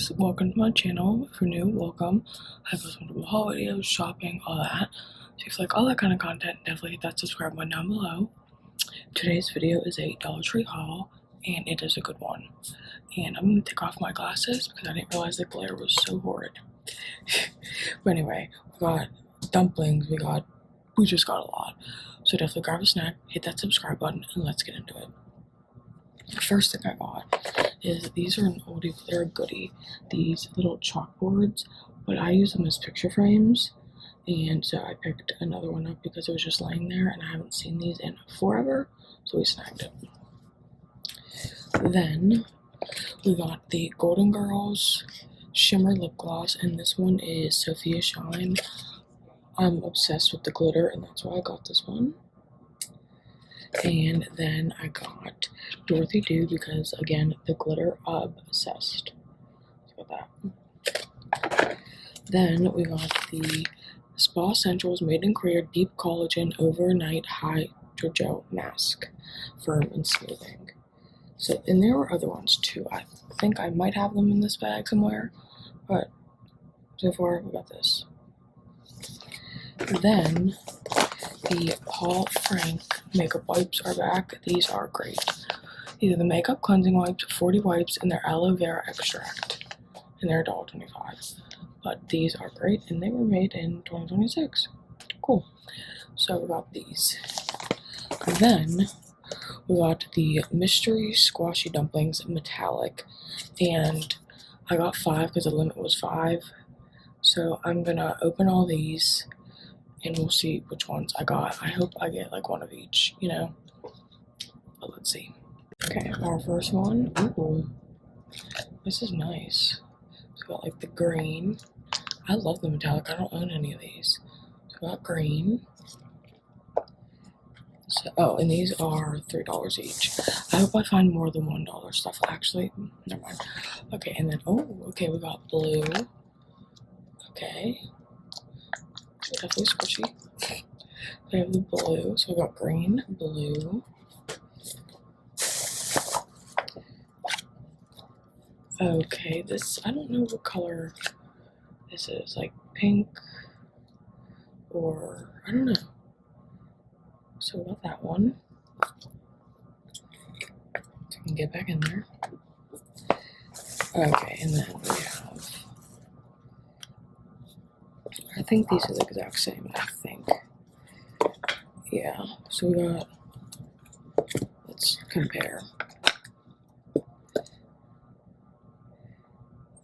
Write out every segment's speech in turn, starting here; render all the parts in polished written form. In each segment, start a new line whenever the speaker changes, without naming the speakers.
guys, welcome to my channel. If you're new, welcome. I post multiple haul videos, shopping, all that. So if you like all that kind of content, definitely hit that subscribe button down below. Today's video is a Dollar Tree haul, and it is a good one. And I'm going to take off my glasses because I didn't realize the glare was so horrid. But anyway, we got dumplings, we just got a lot. So definitely grab a snack, hit that subscribe button, and let's get into it. The first thing I got is these are an oldie, they're a goodie. These little chalkboards, but I use them as picture frames. And so I picked another one up because it was just laying there and I haven't seen these in forever, so we snagged it. Then we got the Golden Girls Shimmer Lip Gloss, and this one is Sophia Shine. I'm obsessed with the glitter, and that's why I got this one. And then I got Dorothy Dew because, again, the glitter, obsessed. Look at that. Then we got the Spa Essentials Made in Korea Deep Collagen Overnight Hydrogel Mask, firm and smoothing. So, and there were other ones too. I think I might have them in this bag somewhere, but so far we got this. Then the Paul Frank makeup wipes are back. These are great. These are the makeup cleansing wipes, 40 wipes, and their aloe vera extract, and they're $1.25. But these are great, and they were made in 2026. Cool. So we got these. Then we got the Mystery Squashy Dumplings Metallic, and I got 5 because the limit was 5. So I'm gonna open all these, and we'll see which ones I got. I hope I get like one of each, you know. But let's see. Okay, our first one. Ooh, this is nice. It's got like the green. I love the metallic. I don't own any of these. So we got green. So, oh, and these are $3 each. I hope I find more than $1 stuff. Actually, never mind. Okay, and then okay, we got blue. Okay. Definitely squishy. We have the blue, so we got green, blue. Okay, this, I don't know what color this is, like pink or, I don't know. So we got that one. So we can get back in there. Okay, and then we have, I think these are the exact same, I think. Yeah, so we got, let's compare.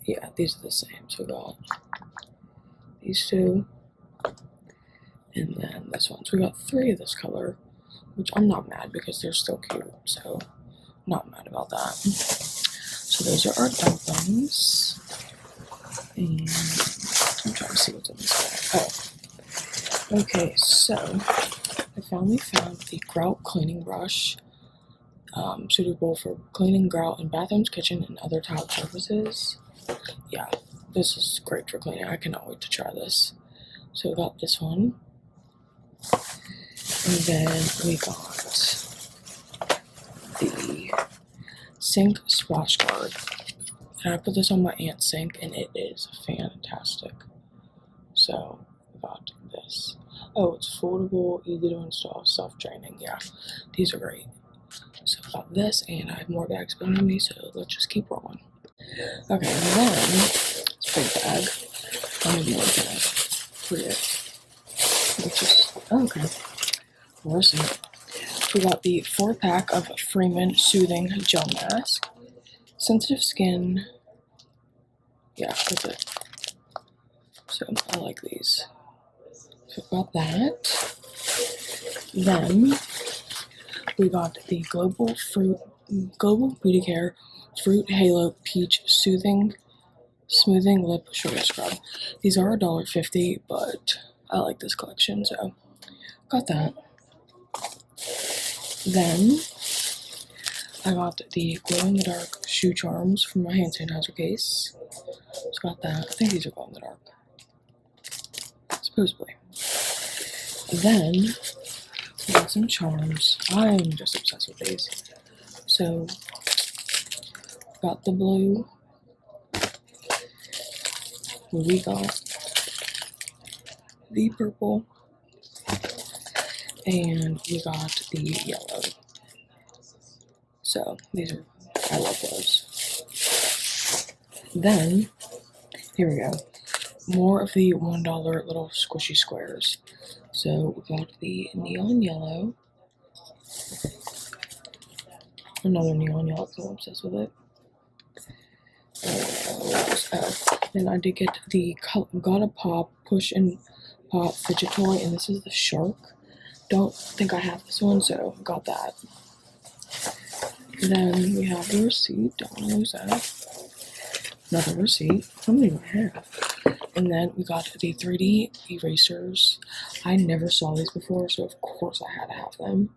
Yeah, these are the same. So we got these two, and then this one. So we got 3 of this color, which I'm not mad because they're still cute, so not mad about that. So those are our dumplings, and I'm trying to see what's in this bag. Oh, okay, so I finally found the grout cleaning brush, suitable for cleaning grout in bathrooms, kitchen, and other tile surfaces. Yeah, this is great for cleaning. I cannot wait to try this. So we got this one, and then we got the sink splash guard, and I put this on my aunt's sink, and it is fantastic. So we got this. Oh, it's foldable, easy to install, self-draining. Yeah, these are great. So I got this, and I have more bags behind me, so let's just keep rolling. Okay, and then it's a big bag. I'm gonna be looking at it. Which is, oh, okay. Where's it? We got the 4-pack of Freeman Soothing Gel Mask. Sensitive skin. Yeah, that's it. So I like these. So we got that. Then we got the Global Beauty Care Fruit Halo Peach Smoothing Lip Sugar Scrub. These are $1.50, but I like this collection, so got that. Then I got the glow in the dark shoe charms from my hand sanitizer case. So got that. I think these are glow in the dark, supposedly. Then we got some charms. I'm just obsessed with these. So got the blue, we got the purple, and we got the yellow. So these are, I love those. Then, here we go. More of the $1 little squishy squares. So we got the neon yellow. Another neon yellow, because I'm obsessed with it. Then I did get the Gotta Pop Push and Pop fidget toy, and this is the shark. Don't think I have this one, so got that. Then we have the receipt. Don't want to lose that. Another receipt. How many do I have? And then we got the 3D erasers. I never saw these before, so of course I had to have them.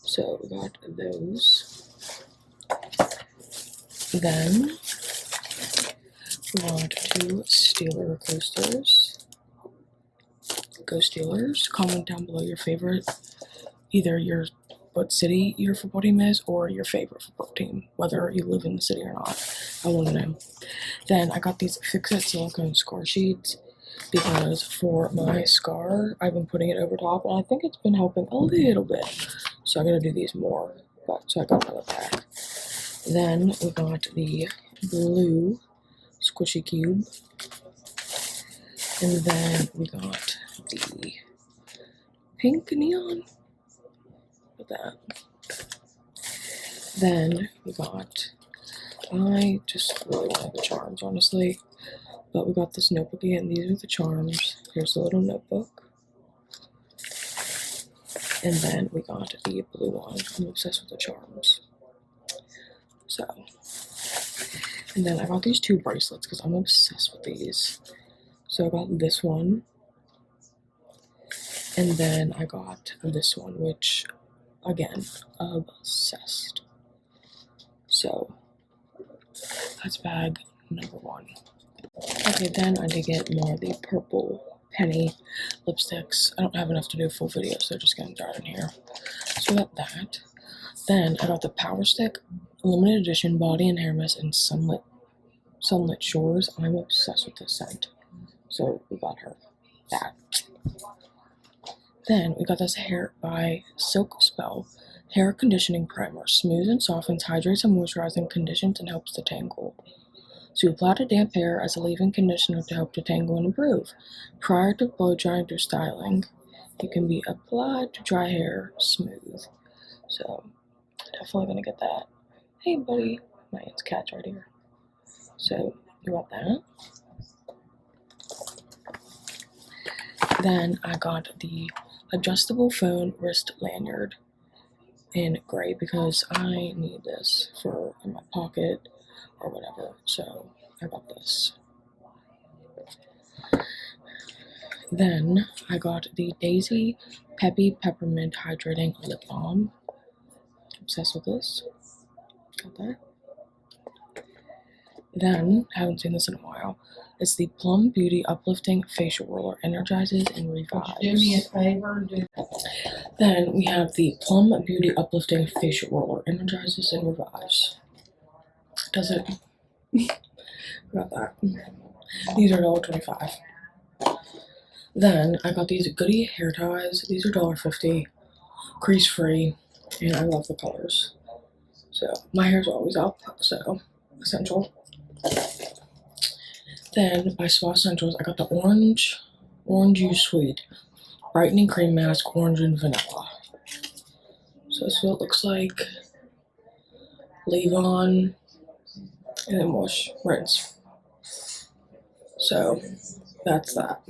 So we got those. Then we got 2 Steeler coasters. Go Steelers. Comment down below your favorite, either what city your football team is or your favorite football team, whether you live in the city or not. I want to know. Then I got these Fix-It silicone scar sheets because for my scar, I've been putting it over top, and I think it's been helping a little bit. So I'm going to do these more. So I got another pack. Then we got the blue squishy cube. And then we got the pink neon. Look at that. Then we got, I just really like the charms, honestly. But we got this notebook again. These are the charms. Here's the little notebook. And then we got the blue one. I'm obsessed with the charms. So, and then I got these 2 bracelets because I'm obsessed with these. So I got this one. And then I got this one, which, again, obsessed. So, that's bag number 1. Okay, then I did get more of the purple penny lipsticks. I don't have enough to do a full video, so they're just getting dark in here. So I got that. Then I got the Power Stick limited edition body and hair mist in Sunlit Shores. I'm obsessed with this scent. So we got her that. Then we got this hair by Silk Spell hair conditioning primer. Smooths and softens, hydrates and moisturizing, conditions and helps to tangle. So you apply to damp hair as a leave-in conditioner to help detangle and improve. Prior to blow drying through styling, it can be applied to dry hair smooth. So definitely gonna get that. Hey buddy, my aunt's cat's right here. So you got that. Then I got the adjustable phone wrist lanyard in gray because I need this for in my pocket or whatever, so I got this. Then I got the Daisy Peppy Peppermint Hydrating Lip Balm. Obsessed with this. Got that. Then, haven't seen this in a while, it's the Plum Beauty Uplifting Facial Roller. Energizes and revives.
Do me a favor.
Then we have the Plum Beauty Uplifting Facial Roller. Energizes and revives. Does it? Got that. These are $1.25. Then I got these Goody hair ties. These are $1.50. Crease free. And I love the colors. So my hair's always up. So essential. Then by Spa Essentials, I got the Orange Juice Sweet Brightening Cream Mask, Orange and Vanilla. So this is what it looks like. Leave on, and then wash, rinse. So that's that.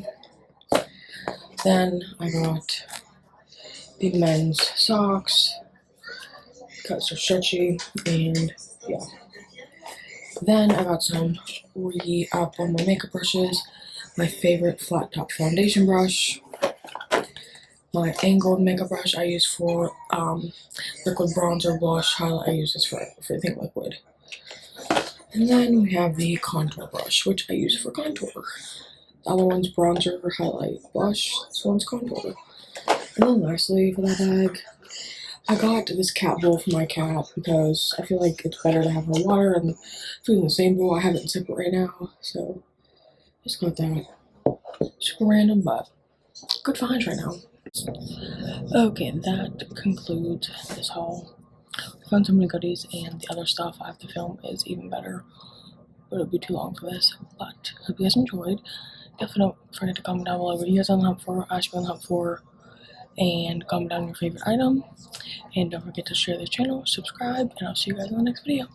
Then I got the men's socks because they're stretchy, and yeah. Then I got some re-up on my makeup brushes, my favorite flat top foundation brush, my angled makeup brush I use for liquid bronzer, blush, highlight. I use this for everything liquid. And then we have the contour brush, which I use for contour. The other one's bronzer for highlight, blush. This one's contour. And then lastly, for that bag, I got this cat bowl for my cat because I feel like it's better to have her water and food in the same bowl. I have it in separate right now, so Let's go with that. Super random, but good finds right now. Okay, that concludes this haul. I found so many goodies, and the other stuff I have to film is even better, but it'll be too long for this. But hope you guys enjoyed. Definitely don't forget to comment down below what you guys are on the hunt for, I should be on the hunt for, and comment down your favorite item. And don't forget to share this channel, subscribe, and I'll see you guys in the next video.